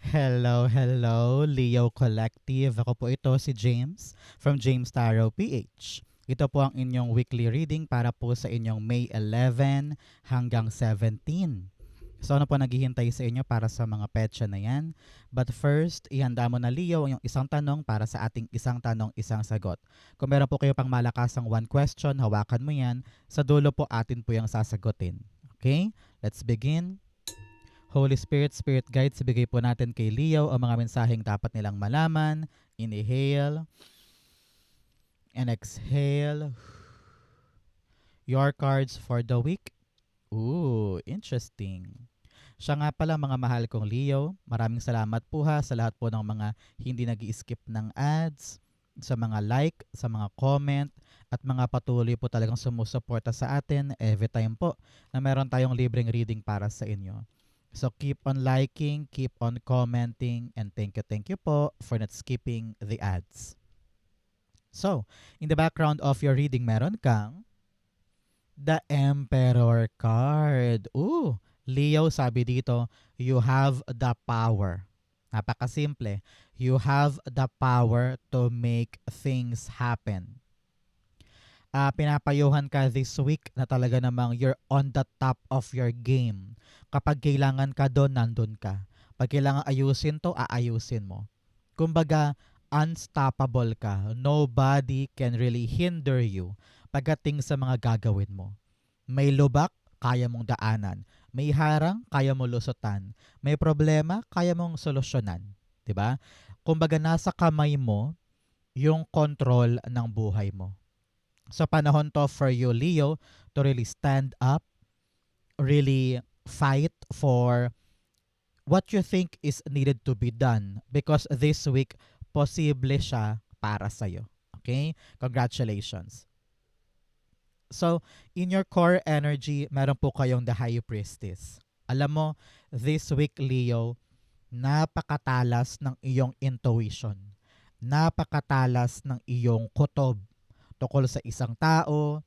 Hello, hello, Leo Collective. Ako po ito si James from James Tarot PH. Ito po ang inyong weekly reading para po sa inyong May 11 hanggang 17. So ano po naghihintay sa inyo para sa mga petsa na yan? But first, ihanda mo na Leo yung isang tanong para sa ating isang tanong, isang sagot. Kung meron po kayo pang malakasang one question, hawakan mo yan. Sa dulo po atin po yung sasagutin. Okay? Let's begin. Holy Spirit, Spirit Guides, ibigay po natin kay Leo ang mga mensaheng dapat nilang malaman. Inhale and exhale. Your cards for the week. Ooh, interesting. Siya nga pala mga mahal kong Leo, maraming salamat po ha sa lahat po ng mga hindi nag-i-skip ng ads, sa mga like, sa mga comment, at mga patuloy po talagang sumusuporta sa atin every time po na meron tayong libreng reading para sa inyo. So keep on liking, keep on commenting, and thank you po for not skipping the ads. So, in the background of your reading, meron kang the Emperor card. Ooh, Leo, sabi dito, you have the power. Napakasimple. You have the power to make things happen. Pinapayuhan ka this week na talaga namang you're on the top of your game. Kapag kailangan ka doon, nandun ka. Pag kailangan ayusin to, aayusin mo. Kumbaga, unstoppable ka. Nobody can really hinder you pagdating sa mga gagawin mo. May lubak, kaya mong daanan. May harang, kaya mo lusutan. May problema, kaya mong solusyonan. 'Di ba? Kumbaga, nasa kamay mo yung control ng buhay mo. So panahon to for you, Leo, to really stand up, really fight for what you think is needed to be done because this week, posible siya para sa'yo. Okay? Congratulations. So, in your core energy, meron po kayong the High Priestess. Alam mo, this week, Leo, napakatalas ng iyong intuition. Napakatalas ng iyong kutob tungkol sa isang tao,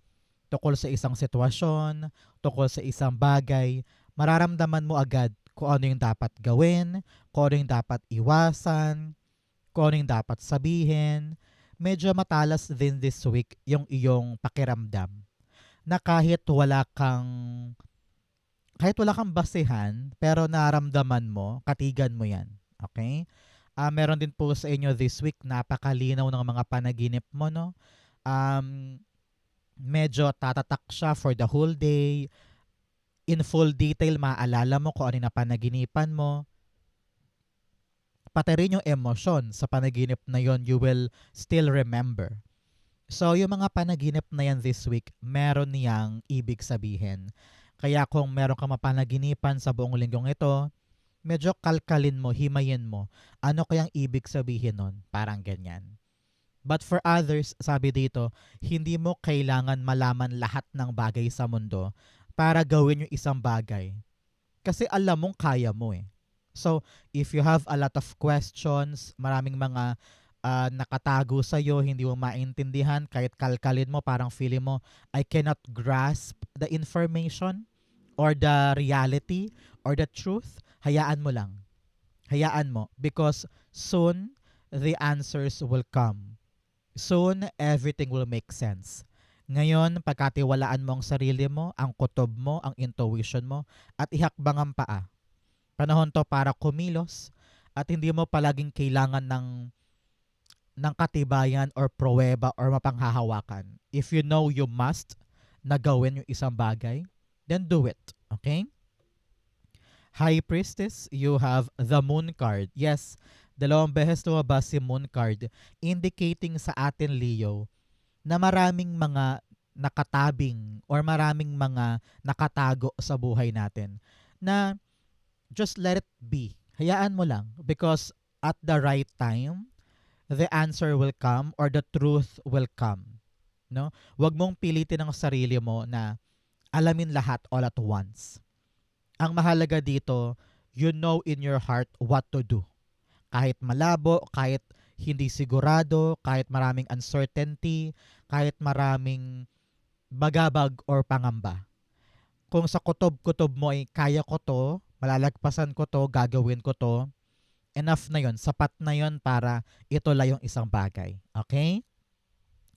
tungkol sa isang sitwasyon, tungkol sa isang bagay. Mararamdaman mo agad kung ano yung dapat gawin, kung ano yung dapat iwasan, kung ano yung dapat sabihin. Medyo matalas din this week yung iyong pakiramdam na kahit wala kang basehan, pero naramdaman mo, katigan mo yan. Okay? Meron din po sa inyo this week, napakalinaw ng mga panaginip mo, no? Um, Medyo tatatak siya for the whole day. In full detail, maaalala mo kung ano yung napanaginipan mo. Pati rin yung emosyon sa panaginip na yon, you will still remember. So, yung mga panaginip na yan this week, meron niyang ibig sabihin. Kaya kung meron kang mapanaginipan sa buong linggong ito, medyo kalkalin mo, himayin mo. Ano kayang ibig sabihin nun? Parang ganyan. But for others, sabi dito, hindi mo kailangan malaman lahat ng bagay sa mundo para gawin yung isang bagay. Kasi alam mong kaya mo eh. So, if you have a lot of questions, maraming mga nakatago sa'yo, hindi mo maintindihan, kahit kalkalin mo, parang feeling mo, I cannot grasp the information or the reality or the truth, hayaan mo lang. Hayaan mo because soon the answers will come. Soon, everything will make sense. Ngayon, pagkatiwalaan mo ang sarili mo, ang kutob mo, ang intuition mo, at ihakbang ang paa. Panahon to para kumilos at hindi mo palaging kailangan ng katibayan or pruweba or mapanghahawakan. If you know you must na gawin yung isang bagay, then do it. Okay? High Priestess, you have the Moon card. Yes, dalawang beses lumabas si Moon card, indicating sa atin, Leo, na maraming mga nakatabing or maraming mga nakatago sa buhay natin na just let it be. Hayaan mo lang because at the right time, the answer will come or the truth will come. No? Huwag mong pilitin ang sarili mo na alamin lahat all at once. Ang mahalaga dito, you know in your heart what to do. Kahit malabo, kahit hindi sigurado, kahit maraming uncertainty, kahit maraming bagabag or pangamba. Kung sa kutob-kutob mo ay kaya ko to, malalagpasan ko to, gagawin ko to, enough na yon, sapat na yon para ituloy yung isang bagay. Okay?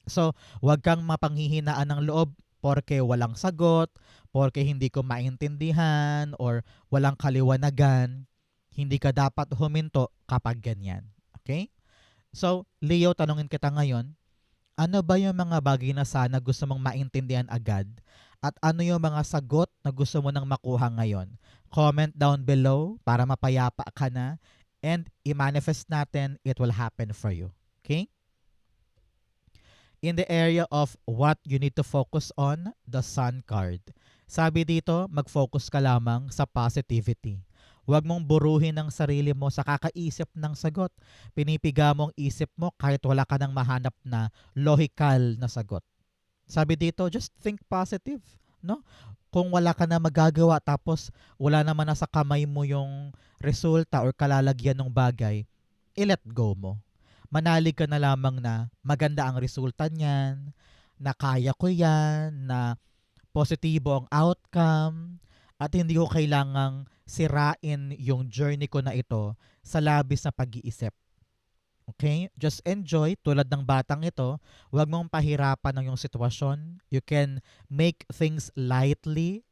So, wag kang mapanghihinaan ng loob porke walang sagot, porke hindi ko maintindihan, or walang kaliwanagan. Hindi ka dapat huminto kapag ganyan. Okay? So, Leo, tanungin kita ngayon, ano ba yung mga bagay na sana gusto mong maintindihan agad? At ano yung mga sagot na gusto mo nang makuha ngayon? Comment down below para mapayapa ka na and i-manifest natin, it will happen for you. Okay? In the area of what you need to focus on, the Sun card. Sabi dito, mag-focus ka lamang sa positivity. Huwag mong buruhin ang sarili mo sa kakaisip ng sagot. Pinipiga mong isip mo kahit wala ka nang mahanap na logical na sagot. Sabi dito, just think positive, no? Kung wala ka na magagawa tapos wala naman na sa kamay mo yung resulta or kalalagyan ng bagay, i-let go mo. Manalig ka na lamang na maganda ang resulta niyan, na kaya ko yan, na positibo ang outcome, at hindi ko kailangang sirain yung journey ko na ito sa labis na pag-iisip. Okay? Just enjoy tulad ng batang ito. Huwag mong pahirapan ang iyong sitwasyon. You can make things lightly,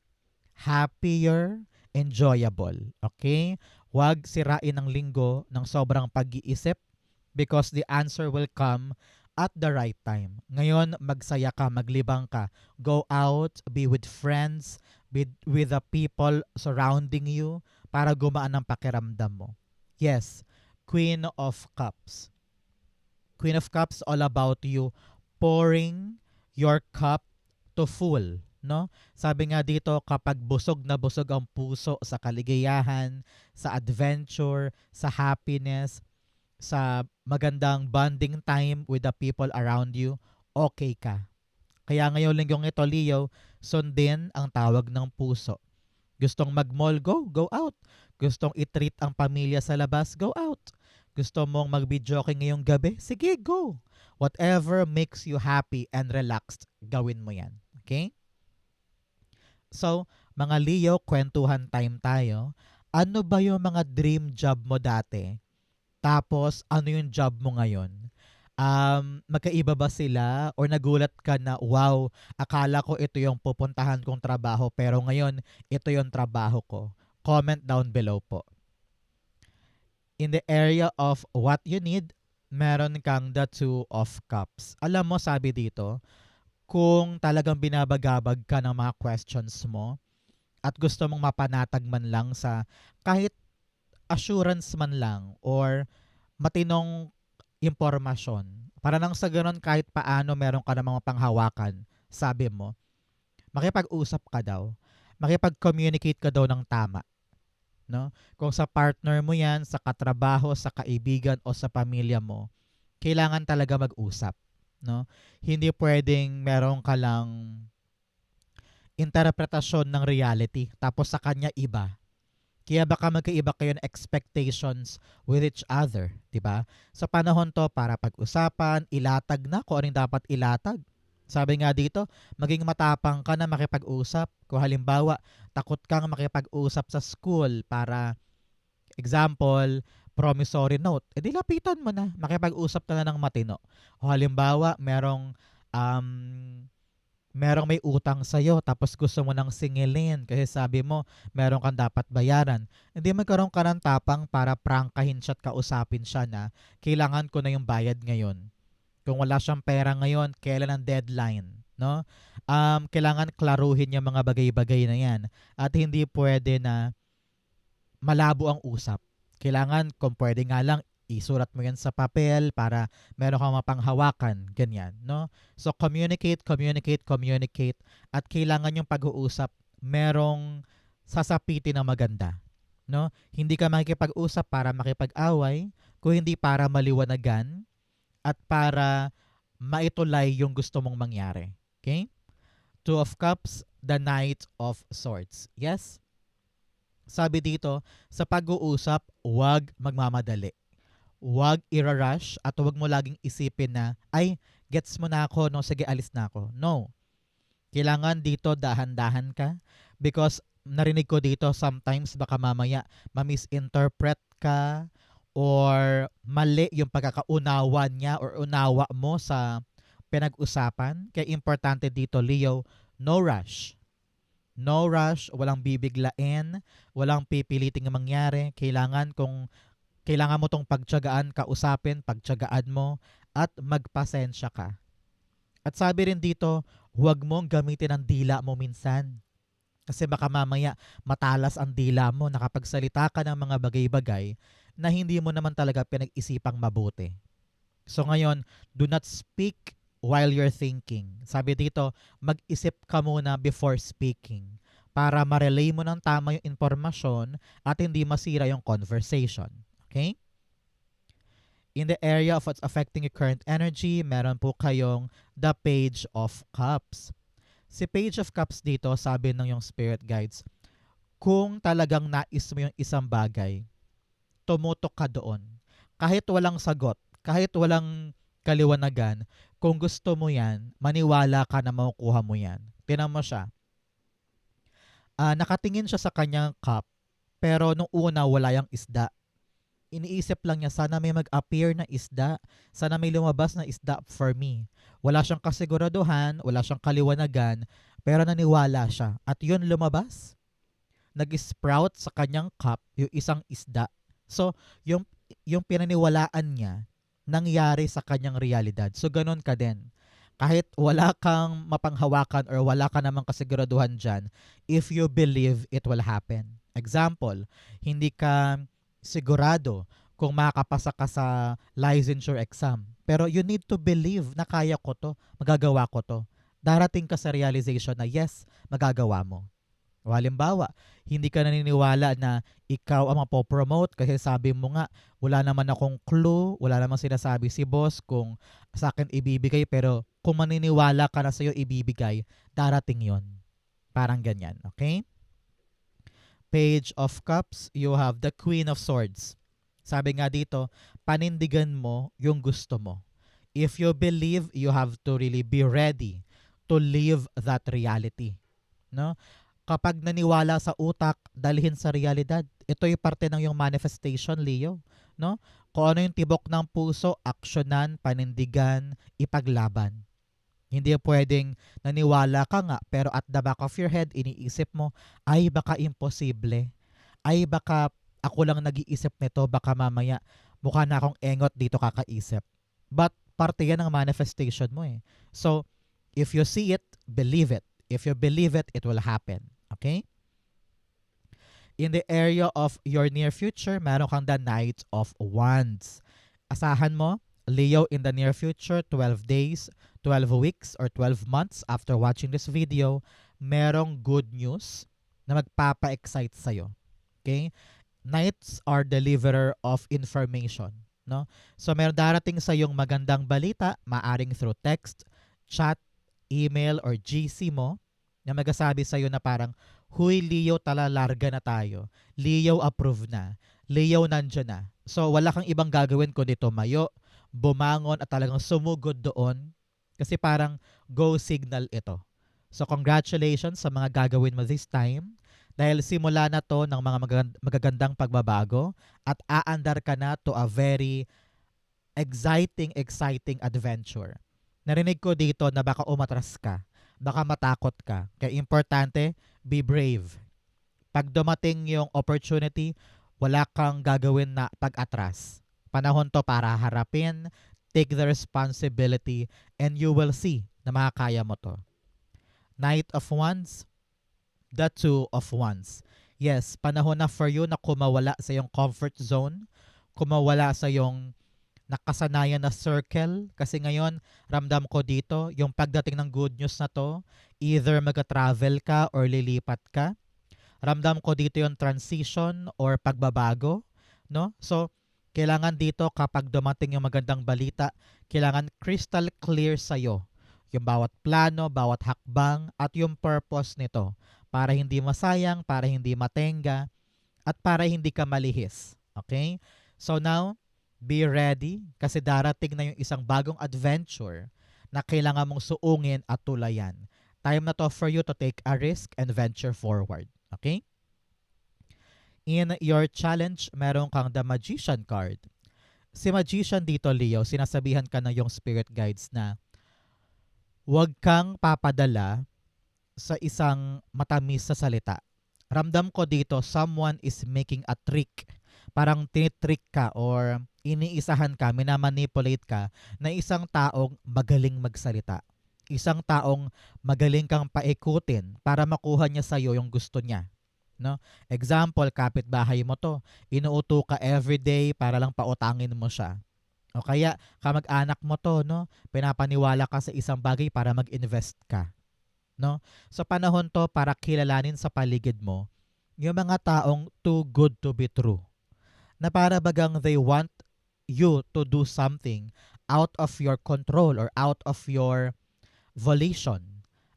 happier, enjoyable. Okay? Huwag sirain ang linggo ng sobrang pag-iisip because the answer will come at the right time. Ngayon, magsaya ka, maglibang ka. Go out, be with friends, be with the people surrounding you para gumaan ang pakiramdam mo. Yes, Queen of Cups. Queen of Cups, all about you pouring your cup to full. No? Sabi nga dito, kapag busog na busog ang puso sa kaligayahan, sa adventure, sa happiness, sa magandang bonding time with the people around you, okay ka. Kaya ngayong linggong ito, Leo, sundin ang tawag ng puso. Gustong mag-mall, go out. Gustong i-treat ang pamilya sa labas, go out. Gusto mong mag-videoke ngayong gabi, sige, go. Whatever makes you happy and relaxed, gawin mo yan. Okay? So, mga Leo, kwentuhan time tayo. Ano ba yung mga dream job mo dati? Tapos, ano yung job mo ngayon? Magkaiba ba sila? Or nagulat ka na, wow, akala ko ito yung pupuntahan kong trabaho, pero ngayon, ito yung trabaho ko. Comment down below po. In the area of what you need, meron kang the Two of Cups. Alam mo, sabi dito, kung talagang binabagabag ka ng mga questions mo at gusto mong mapanatag man lang sa kahit assurance man lang or matinong impormasyon. Para nang sa ganun kahit paano meron ka namang panghawakan, sabi mo, makipag-usap ka daw. Makipag-communicate ka daw ng tama. No? Kung sa partner mo yan, sa katrabaho, sa kaibigan o sa pamilya mo, kailangan talaga mag-usap. No? Hindi pwedeng meron ka lang interpretasyon ng reality tapos sa kanya iba. Kaya baka magkaiba kayo ng expectations with each other, 'di ba? Sa panahon to para pag-usapan, ilatag na kung anong dapat ilatag. Sabi nga dito, maging matapang ka na makipag-usap. Kung halimbawa, takot kang makipag-usap sa school para, example, promissory note, edi lapitan mo na, makipag-usap ka na ng matino. O halimbawa, merong may utang sa'yo tapos gusto mo nang singilin kasi sabi mo meron kang dapat bayaran. Hindi magkaroon ka ng tapang para prangkahin siya at kausapin siya na kailangan ko na yung bayad ngayon. Kung wala siyang pera ngayon, kailan ang deadline? No? Kailangan klaruhin yung mga bagay-bagay na yan at hindi pwede na malabo ang usap. Kailangan kung pwede nga lang isulat mo yan sa papel para meron kang mapanghawakan, ganyan, no? So, communicate, at kailangan yung pag-uusap merong sasapitin na maganda, no? Hindi ka makikipag-usap para makipag-away, kung hindi para maliwanagan at para maitulay yung gusto mong mangyari. Okay? Two of Cups, the Knight of Swords. Yes? Sabi dito, sa pag-uusap, huwag magmamadali. Huwag irarush at huwag mo laging isipin na, ay, gets mo na ako, no? Sige, alis na ako. No. Kailangan dito dahan-dahan ka because narinig ko dito sometimes baka mamaya ma-misinterpret ka or mali yung pagkakaunawa niya or unawa mo sa pinag-usapan. Kaya importante dito, Leo, no rush. No rush, walang bibiglain, walang pipiliting mangyari. Kailangan mo tong pagtiyagaan, kausapin, pagtiyagaan mo, at magpasensya ka. At sabi rin dito, huwag mong gamitin ang dila mo minsan. Kasi baka mamaya matalas ang dila mo, nakapagsalita ka ng mga bagay-bagay na hindi mo naman talaga pinag-isipang mabuti. So ngayon, do not speak while you're thinking. Sabi dito, mag-isip ka muna before speaking para ma-relay mo ng tama yung informasyon at hindi masira yung conversation. Okay? In the area of what's affecting your current energy, meron po kayong the Page of Cups. Si Page of Cups dito, sabi ng yung spirit guides, kung talagang nais mo yung isang bagay, tumutok ka doon. Kahit walang sagot, kahit walang kaliwanagan, kung gusto mo yan, maniwala ka na makukuha mo yan. Tinan mo siya. Nakatingin siya sa kanyang cup, pero nung una wala yung isda. Iniisip lang niya, sana may mag-appear na isda, sana may lumabas na isda for me. Wala siyang kasiguraduhan, wala siyang kaliwanagan, pero naniwala siya. At yun lumabas, nag-sprout sa kanyang cup yung isang isda. So, yung pinaniwalaan niya, nangyari sa kanyang realidad. So, ganun ka din. Kahit wala kang mapanghawakan or wala ka namang kasiguraduhan dyan, if you believe, it will happen. Example, hindi ka sigurado kung makakapasa ka sa licensure exam. Pero you need to believe na kaya ko to, magagawa ko to. Darating ka sa realization na yes, magagawa mo. O halimbawa, hindi ka naniniwala na ikaw ang mapopromote kasi sabi mo nga, wala naman akong clue, wala namang sinasabi si boss kung sa akin ibibigay, pero kung maniniwala ka na sa'yo ibibigay, darating yon. Parang ganyan, okay? Page of Cups, you have the Queen of Swords. Sabi nga dito, panindigan mo yung gusto mo. If you believe, you have to really be ready to live that reality. No? Kapag naniwala sa utak, dalhin sa realidad. Ito yung parte ng yung manifestation, Leo. No? Kung ano yung tibok ng puso, aksyonan, panindigan, ipaglaban. Hindi pwedeng naniwala ka nga pero at the back of your head iniisip mo, ay baka imposible. Ay baka ako lang nag-iisip nito, baka mamaya mukha na akong engot dito kakaisip. But parte yan ng manifestation mo eh. So, if you see it, believe it. If you believe it, it will happen. Okay? In the area of your near future, meron kang the Knight of Wands. Asahan mo, Leo, in the near future, 12 days, 12 weeks, or 12 months after watching this video, merong good news na magpapa-excite sa'yo. Okay? Knights are deliverer of information. No? So, meron darating sa yung magandang balita, maaring through text, chat, email, or GC mo, na magasabi sa'yo na parang, huy, Leo, larga na tayo. Leo, approve na. Leo, nandyan na. So, wala kang ibang gagawin kundi tumayo, bumangon at talagang sumugod doon kasi parang go signal ito. So congratulations sa mga gagawin mo this time dahil simula na to ng mga magagandang pagbabago at aandar ka na to a very exciting adventure. Narinig ko dito na baka umatras ka, baka matakot ka. Kaya importante, be brave. Pag dumating yung opportunity, wala kang gagawin na pag-atras. Panahon to para harapin, take the responsibility, and you will see na makakaya mo to. Knight of Wands, the Two of Wands. Yes, panahon na for you na kumawala sa iyong comfort zone, kumawala sa iyong nakasanayan na circle. Kasi ngayon, ramdam ko dito, yung pagdating ng good news na to, either mag-travel ka or lilipat ka. Ramdam ko dito yung transition or pagbabago. No? So, kailangan dito kapag dumating yung magandang balita, kailangan crystal clear sa'yo yung bawat plano, bawat hakbang, at yung purpose nito para hindi masayang, para hindi matenga, at para hindi ka malihis. Okay? So now, be ready kasi darating na yung isang bagong adventure na kailangan mong suungin at tulayan. Time na to for you to take a risk and venture forward. Okay? In your challenge, meron kang the Magician card. Si Magician dito, Leo, sinasabihan ka na yung spirit guides na huwag kang papadala sa isang matamis sa salita. Ramdam ko dito, someone is making a trick. Parang tinitrick ka or iniisahan ka, minamanipulate ka na isang taong magaling magsalita. Isang taong magaling kang paikutin para makuha niya sa'yo yung gusto niya. No? Example, kapitbahay mo to. Inuuto ka everyday para lang pautangin mo siya. O kaya, kamag-anak mo to, no? Pinapaniwala ka sa isang bagay para mag-invest ka. No? Sa panahon to para kilalanin sa paligid mo yung mga taong too good to be true. Na para bagang they want you to do something out of your control or out of your volition.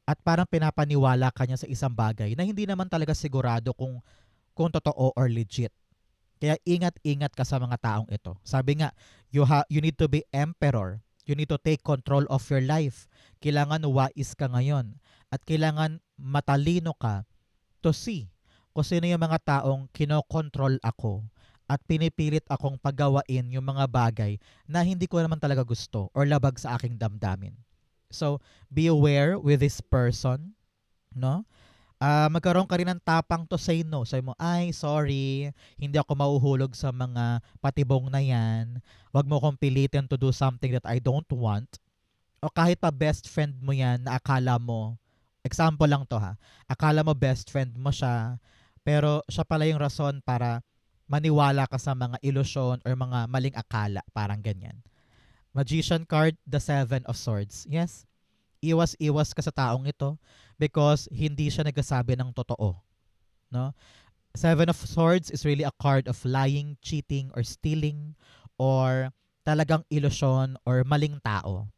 At parang pinapaniwala ka niya sa isang bagay na hindi naman talaga sigurado kung totoo or legit. Kaya ingat-ingat ka sa mga taong ito. Sabi nga, you need to be emperor. You need to take control of your life. Kailangan wais ka ngayon. At kailangan matalino ka to see kung sino yung mga taong kinokontrol ako at pinipilit akong pagawain yung mga bagay na hindi ko naman talaga gusto or labag sa aking damdamin. So, be aware with this person, no? Magkaroon ka rin ng tapang to say no. Sabi mo, ay, sorry, hindi ako mahuhulog sa mga patibong na yan. Huwag mo kong pilitin to do something that I don't want. O kahit pa best friend mo yan na akala mo, example lang to ha, akala mo best friend mo siya, pero siya pala yung rason para maniwala ka sa mga ilusyon or mga maling akala, parang ganyan. Magician card, the Seven of Swords. Yes, iwas-iwas ka sa taong ito because hindi siya nagsasabi ng totoo. No? Seven of Swords is really a card of lying, cheating, or stealing, or talagang ilusyon or maling tao.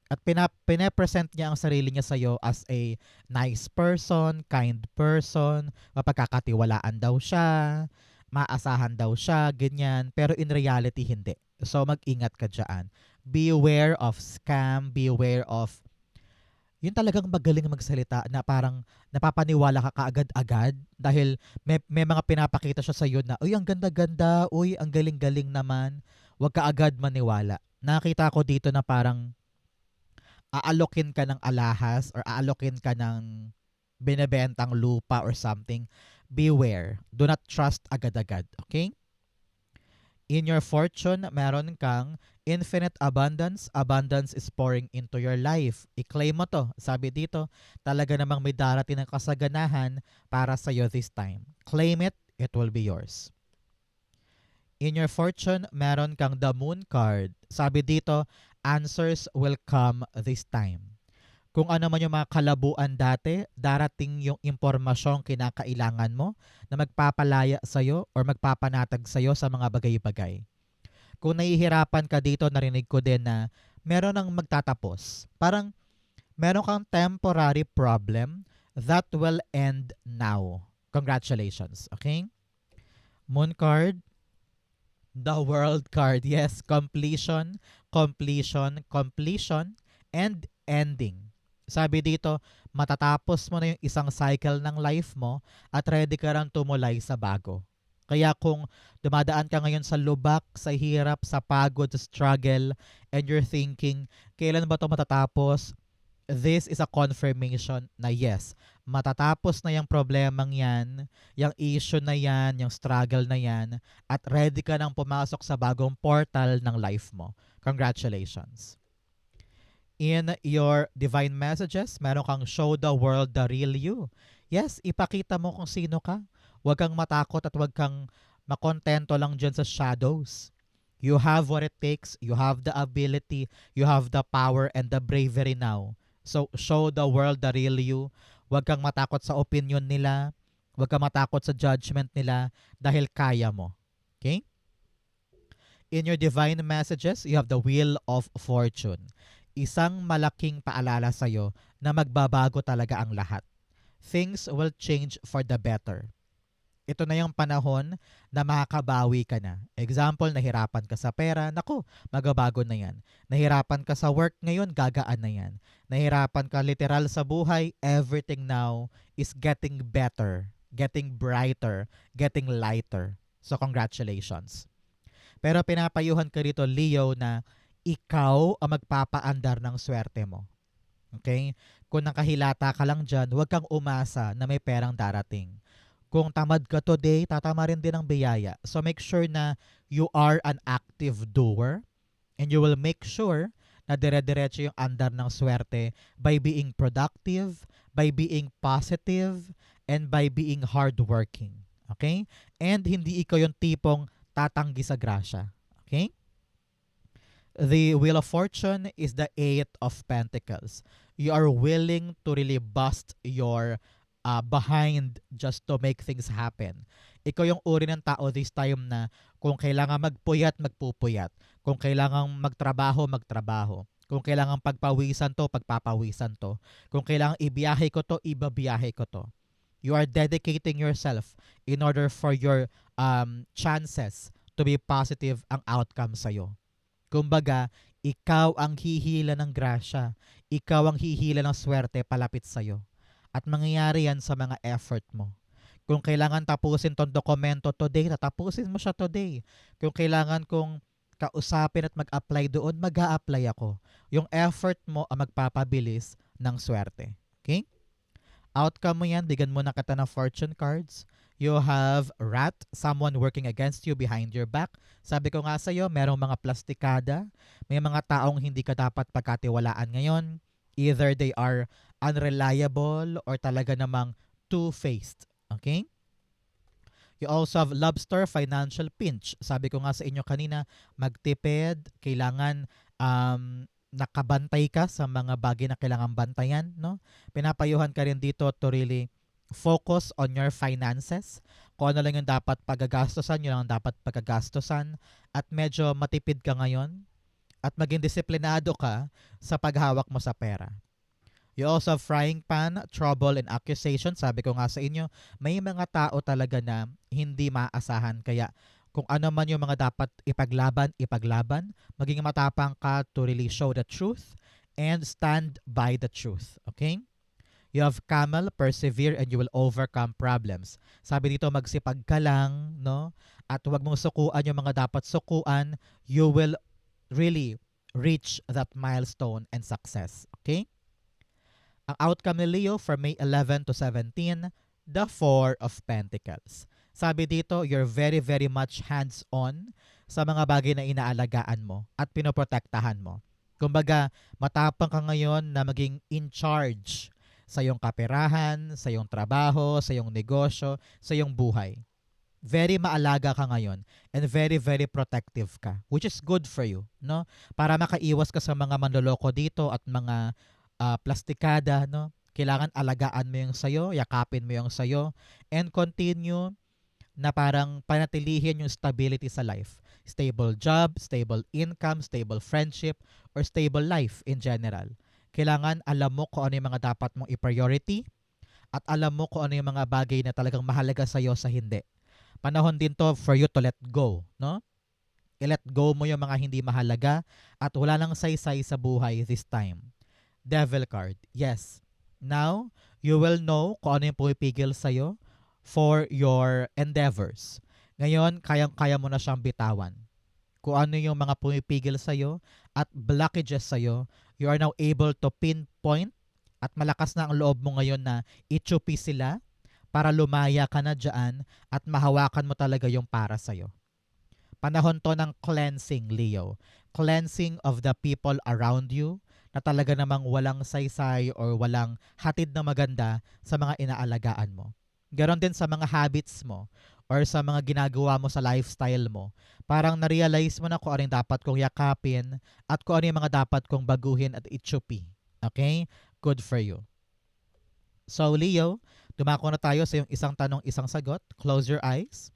At pinapresent niya ang sarili niya sa'yo as a nice person, kind person, mapagkakatiwalaan daw siya, maasahan daw siya, ganyan. Pero in reality, hindi. So mag-ingat ka dyan. Be aware of scam, be aware of yun talagang magaling magsalita na parang napapaniwala ka kaagad-agad dahil may mga pinapakita siya sa iyo na, uy, ang ganda-ganda, uy, ang galing-galing naman. Huwag ka agad maniwala. Nakita ko dito na parang aalokin ka ng alahas or aalokin ka ng binebentang lupa or something. Beware. Do not trust agad-agad. Okay? In your fortune, meron kang infinite abundance. Abundance is pouring into your life. I-claim mo to. Sabi dito, talaga namang may darating ng kasaganahan para sa iyo this time. Claim it, it will be yours. In your fortune, meron kang the moon card. Sabi dito, answers will come this time. Kung ano man yung mga kalabuan dati, darating yung impormasyong kinakailangan mo na magpapalaya sa'yo or magpapanatag sa'yo sa mga bagay-bagay. Kung nahihirapan ka dito, narinig ko din na meron ng magtatapos. Parang meron kang temporary problem that will end now. Congratulations, okay? Moon card, the world card. Yes, completion, completion, completion, and ending. Sabi dito, matatapos mo na yung isang cycle ng life mo at ready ka rang tumulay sa bago. Kaya kung dumadaan ka ngayon sa lubak, sa hirap, sa pagod, sa struggle, and you're thinking, kailan ba ito matatapos? This is a confirmation na yes, matatapos na yung problemang yan, yung issue na yan, yung struggle na yan, at ready ka nang pumasok sa bagong portal ng life mo. Congratulations. In your divine messages, meron kang show the world the real you. Yes, ipakita mo kung sino ka. Huwag kang matakot at huwag kang makontento lang dyan sa shadows. You have what it takes. You have the ability. You have the power and the bravery now. So, show the world the real you. Huwag kang matakot sa opinion nila. Huwag kang matakot sa judgment nila dahil kaya mo. Okay? In your divine messages, you have the wheel of fortune. Isang malaking paalala sa'yo na magbabago talaga ang lahat. Things will change for the better. Ito na yung panahon na makakabawi ka na. Example, nahirapan ka sa pera, naku, magabago na yan. Nahirapan ka sa work ngayon, gagaan na yan. Nahirapan ka literal sa buhay, everything now is getting better. getting brighter, getting lighter. So congratulations. Pero pinapayuhan ka dito, Leo, na ikaw ang magpapaandar ng swerte mo. Okay? Kung nakahilata ka lang dyan, huwag kang umasa na may perang darating. Kung tamad ka today, tatama rin din ang biyaya. So make sure na you are an active doer and you will make sure na dire-diretso yung andar ng swerte by being productive, by being positive, and by being hardworking. Okay? And hindi ikaw yung tipong tatanggi sa grasya. Okay? The Wheel of Fortune is the Eight of Pentacles. You are willing to really bust your behind just to make things happen. Ikaw yung uri ng tao this time na kung kailangan magpuyat, magpupuyat. Kung kailangan magtrabaho, magtrabaho. Kung kailangan pagpawisan to, pagpapawisan to. Kung kailangan ibiyahe ko to, ibabiyahe ko to. You are dedicating yourself in order for your chances to be positive ang outcome sa'yo. Kumbaga, ikaw ang hihila ng grasya. Ikaw ang hihila ng swerte palapit sa'yo. At mangyayari yan sa mga effort mo. Kung kailangan tapusin tong dokumento today, tatapusin mo siya today. Kung kailangan kong kausapin at mag-apply doon, mag-a-apply ako. Yung effort mo ang magpapabilis ng swerte. Okay? Outcome mo yan, bigyan mo na kita ng fortune cards. You have rat, someone working against you behind your back. Sabi ko nga sa'yo, merong mga plastikada. May mga taong hindi ka dapat pagkatiwalaan ngayon. Either they are unreliable or talaga namang two-faced. Okay? You also have lobster, financial pinch. Sabi ko nga sa inyo kanina, magtipid, kailangan nakabantay ka sa mga bagay na kailangan bantayan. No? Pinapayuhan ka rin dito to really focus on your finances. Kung ano lang yung dapat pagagastosan, yun lang dapat pagagastosan. At medyo matipid ka ngayon. At maging disiplinado ka sa paghawak mo sa pera. You also have frying pan, trouble, and accusation. Sabi ko nga sa inyo, may mga tao talaga na hindi maasahan. Kaya kung ano man yung mga dapat ipaglaban, ipaglaban. Maging matapang ka to really show the truth and stand by the truth. Okay? You have camel, persevere, and you will overcome problems. Sabi dito, magsipag ka lang, no? At huwag mong sukuan yung mga dapat sukuan. You will really reach that milestone and success. Okay? Ang outcome ni Leo from May 11 to 17, the Four of Pentacles. Sabi dito, you're very, very much hands-on sa mga bagay na inaalagaan mo at pinoprotektahan mo. Kumbaga, matapang ka ngayon na maging in charge sa iyong kaperahan, sa iyong trabaho, sa iyong negosyo, sa iyong buhay. Very maalaga ka ngayon and very, very protective ka, which is good for you, no? Para makaiwas ka sa mga manloloko dito at mga plastikada, no? Kailangan alagaan mo yung sayo, yakapin mo yung sayo, and continue na parang panatilihin yung stability sa life. Stable job, stable income, stable friendship, or stable life in general. Kailangan alam mo kung ano yung mga dapat mong i-priority at alam mo kung ano yung mga bagay na talagang mahalaga sa'yo sa hindi. Panahon din to for you to let go, no? I-let go mo yung mga hindi mahalaga at wala nang saysay sa buhay this time. Devil card. Yes. Now, you will know kung ano yung pumipigil sa'yo for your endeavors. Ngayon, kayang-kaya mo na siyang bitawan. Kung ano yung mga pumipigil sa'yo at blockages sa'yo, you are now able to pinpoint at malakas na ang loob mo ngayon na itsupi sila para lumaya ka na dyan at mahawakan mo talaga yung para sa'yo. Panahon to ng cleansing, Leo. Cleansing of the people around you na talaga namang walang saysay or walang hatid na maganda sa mga inaalagaan mo. Ganon din sa mga habits mo or sa mga ginagawa mo sa lifestyle mo. Parang na-realize mo na kung ano yung dapat kong yakapin at kung ano yung mga dapat kong baguhin at itsupi. Okay? Good for you. So, Leo, dumako na tayo sa yung isang tanong, isang sagot. Close your eyes.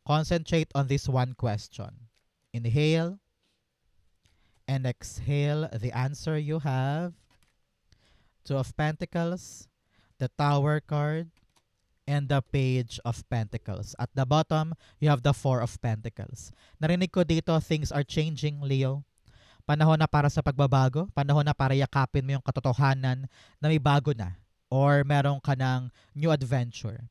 Concentrate on this one question. Inhale and exhale the answer you have. Two of Pentacles, the Tower card, and the Page of Pentacles. At the bottom, you have the Four of Pentacles. Narinig ko dito, things are changing, Leo. Panahon na para sa pagbabago. Panahon na para yakapin mo yung katotohanan na may bago na or meron ka ng new adventure.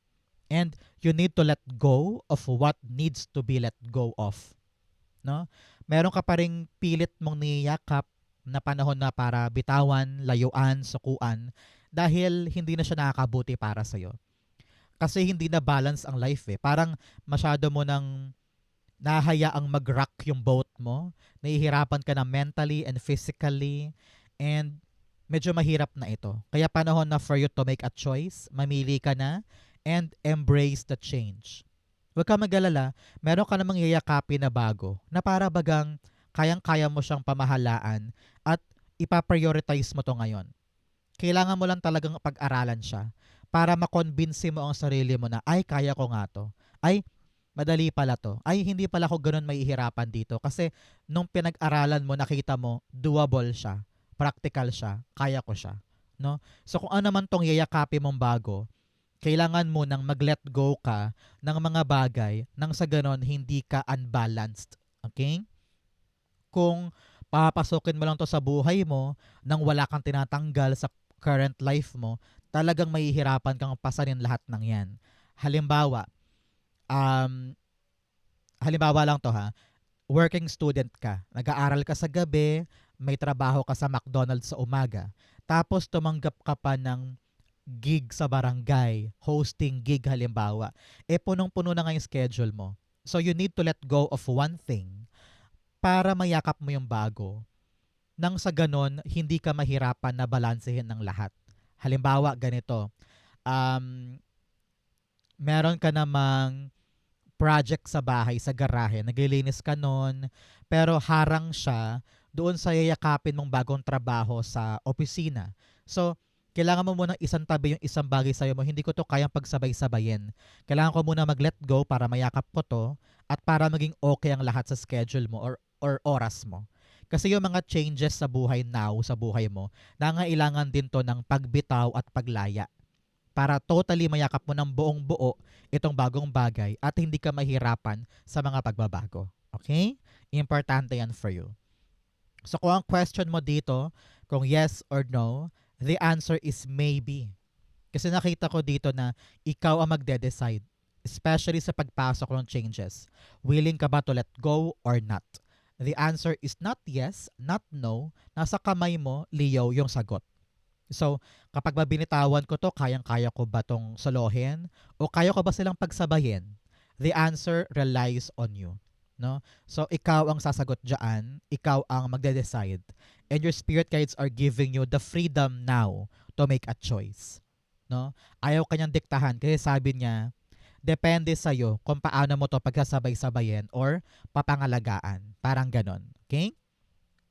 And you need to let go of what needs to be let go of. No? Meron ka pa ring pilit mong niyayakap na panahon na para bitawan, layuan, sukuan dahil hindi na siya nakakabuti para sa'yo. Kasi hindi na balance ang life eh. Parang masyado mo nang nahahayaang mag-rock yung boat mo. Nahihirapan ka na mentally and physically. And medyo mahirap na ito. Kaya panahon na for you to make a choice. Mamili ka na and embrace the change. Huwag ka mag-alala, meron ka namang yayakapin na bago na para bagang kayang-kaya mo siyang pamahalaan at ipaprioritize mo to ngayon. Kailangan mo lang talagang pag-aralan siya para makonbinsi mo ang sarili mo na ay kaya ko nga to. Ay madali pala to. Ay hindi pala ako ganun mahihirapan dito kasi nung pinag-aralan mo nakita mo doable siya, practical siya, kaya ko siya, no? So kung ano man tong yayakapin mong bago, kailangan mo nang mag-let go ka ng mga bagay nang sa ganon hindi ka unbalanced. Okay? Kung papasokin mo lang to sa buhay mo nang wala kang tinatanggal sa current life mo, talagang mahihirapan kang pasanin lahat ng yan. Halimbawa, um, halimbawa lang to ha, working student ka, nag-aaral ka sa gabi, may trabaho ka sa McDonald's sa umaga, tapos tumanggap ka pa ng gig sa barangay, hosting gig halimbawa, punong-puno na nga yung schedule mo. So you need to let go of one thing para mayakap mo yung bago. Nang sa ganon, hindi ka mahirapan na balansehin ng lahat. Halimbawa, ganito, um, meron ka namang project sa bahay, sa garahe, naglilinis ka nun, pero harang siya doon sa yayakapin mong bagong trabaho sa opisina. So, kailangan mo munang isang tabi yung isang bagay sa'yo mo. Hindi ko to kayang pagsabay-sabayin. Kailangan ko muna mag-let go para mayakap ko to at para maging okay ang lahat sa schedule mo or oras mo. Kasi yung mga changes sa buhay now, sa buhay mo, nangailangan din to ng pagbitaw at paglaya para totally mayakap mo ng buong buo itong bagong bagay at hindi ka mahirapan sa mga pagbabago. Okay? Importante yan for you. So kung ang question mo dito, kung yes or no, the answer is maybe. Kasi nakita ko dito na ikaw ang magde-decide, especially sa pagpasok ng changes. Willing ka ba to let go or not? The answer is not yes, not no. Nasa kamay mo, Leo, yung sagot. So, kapag mabinitawan ko to, kayang-kaya ko ba tong solohin? O kaya ko ba silang pagsabayin? The answer relies on you. No? So, ikaw ang sasagot dyan. Ikaw ang magde-decide. And your spirit guides are giving you the freedom now to make a choice. No? Ayaw kanyang diktahan kasi sabi niya, depende sa'yo kung paano mo to pagkasabay-sabayin or papangalagaan. Parang ganon. Okay?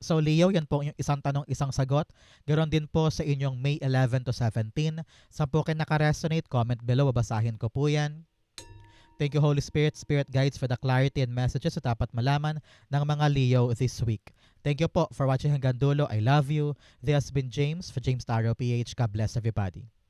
So Leo, yan po yung isang tanong, isang sagot. Ganon din po sa inyong May 11 to 17. Sa po kayo nakaresonate, comment below, babasahin ko po yan. Thank you Holy Spirit, Spirit Guides for the clarity and messages na dapat malaman ng mga Leo this week. Thank you po for watching hanggang dulo. I love you. This has been James for James Taro PH. God bless everybody.